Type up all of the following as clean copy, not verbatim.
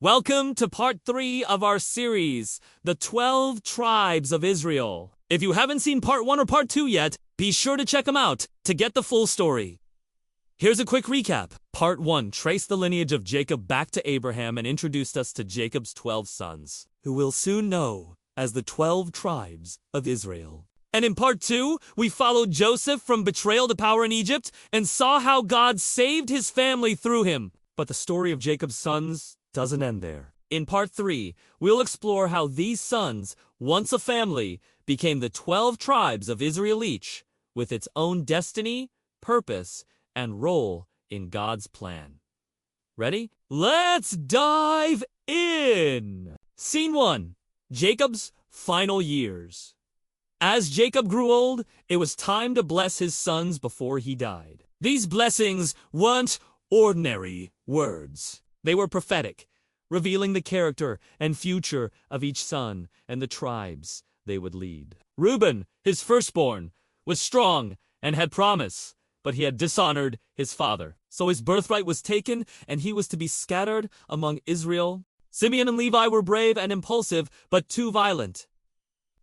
Welcome to part 3 of our series, The 12 Tribes of Israel. If you haven't seen part 1 or part 2 yet, be sure to check them out to get the full story. Here's a quick recap. Part 1 traced the lineage of Jacob back to Abraham and introduced us to Jacob's 12 sons, who we'll soon know as the 12 Tribes of Israel. And in part 2, we followed Joseph from betrayal to power in Egypt and saw how God saved his family through him. But the story of Jacob's sons doesn't end there. In part 3, we'll explore how these sons, once a family, became the 12 tribes of Israel each, with its own destiny, purpose, and role in God's plan. Ready? Let's dive in! Scene 1. Jacob's final years. As Jacob grew old, it was time to bless his sons before he died. These blessings weren't ordinary words. They were prophetic, revealing the character and future of each son and the tribes they would lead. Reuben, his firstborn, was strong and had promise, but he had dishonored his father. So his birthright was taken, and he was to be scattered among Israel. Simeon and Levi were brave and impulsive, but too violent.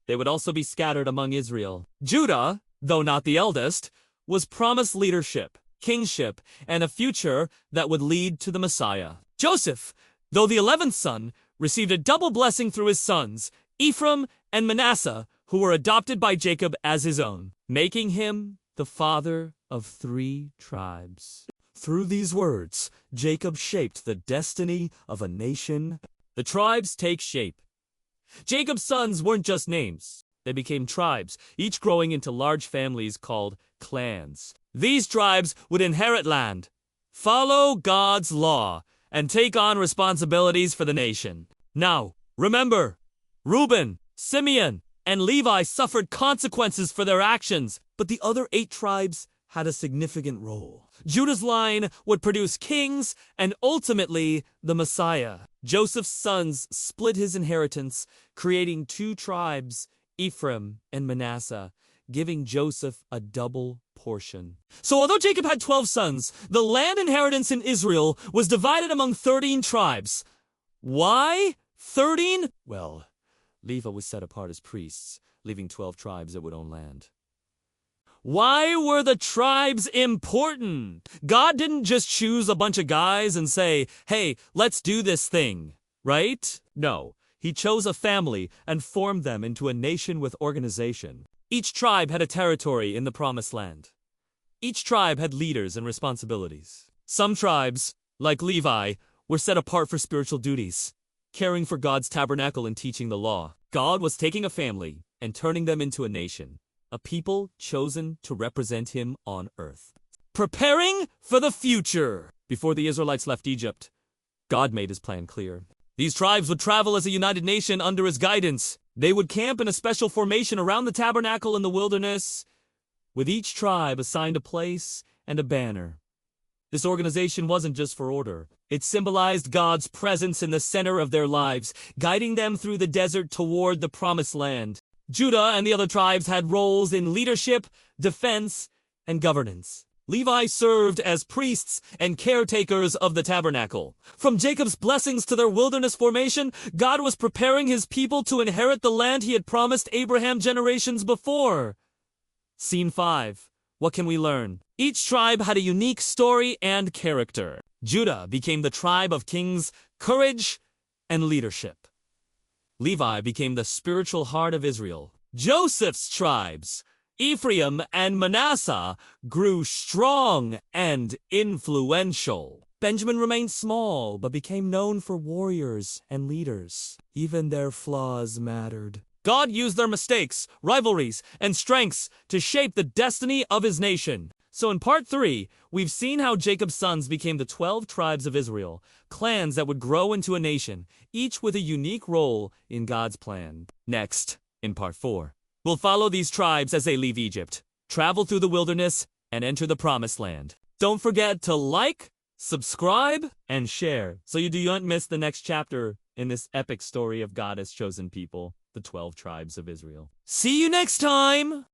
They would also be scattered among Israel. Judah, though not the eldest, was promised leadership, kingship, and a future that would lead to the Messiah. Joseph, though the 11th son, received a double blessing through his sons, Ephraim and Manasseh, who were adopted by Jacob as his own, making him the father of 3 tribes. Through these words, Jacob shaped the destiny of a nation. The tribes take shape. Jacob's sons weren't just names. They became tribes, each growing into large families called clans. These tribes would inherit land, follow God's law, and take on responsibilities for the nation. Now, remember, Reuben, Simeon, and Levi suffered consequences for their actions, but the other 8 tribes had a significant role. Judah's line would produce kings and ultimately the Messiah. Joseph's sons split his inheritance, creating 2 tribes, Ephraim and Manasseh, giving Joseph a double portion. So although Jacob had 12 sons, the land inheritance in Israel was divided among 13 tribes. Why 13? Well, Levi was set apart as priests, leaving 12 tribes that would own land. Why were the tribes important? God didn't just choose a bunch of guys and say, hey, let's do this thing, right? No, he chose a family and formed them into a nation with organization. Each tribe had a territory in the Promised Land. Each tribe had leaders and responsibilities. Some tribes, like Levi, were set apart for spiritual duties, caring for God's tabernacle and teaching the law. God was taking a family and turning them into a nation, a people chosen to represent him on earth. Preparing for the future. Before the Israelites left Egypt, God made his plan clear. These tribes would travel as a united nation under his guidance. They would camp in a special formation around the tabernacle in the wilderness, with each tribe assigned a place and a banner. This organization wasn't just for order. It symbolized God's presence in the center of their lives, guiding them through the desert toward the Promised Land. Judah and the other tribes had roles in leadership, defense, and governance. Levi served as priests and caretakers of the tabernacle. From Jacob's blessings to their wilderness formation, God was preparing his people to inherit the land he had promised Abraham generations before. Scene 5. What can we learn? Each tribe had a unique story and character. Judah became the tribe of kings, courage, and leadership. Levi became the spiritual heart of Israel. Joseph's tribes, Ephraim and Manasseh, grew strong and influential. Benjamin remained small, but became known for warriors and leaders. Even their flaws mattered. God used their mistakes, rivalries, and strengths to shape the destiny of his nation. So in part 3, we've seen how Jacob's sons became the 12 tribes of Israel, clans that would grow into a nation, each with a unique role in God's plan. Next, in part 4, we'll follow these tribes as they leave Egypt, travel through the wilderness, and enter the Promised Land. Don't forget to like, subscribe, and share so you do not miss the next chapter in this epic story of God as chosen people, the 12 tribes of Israel. See you next time!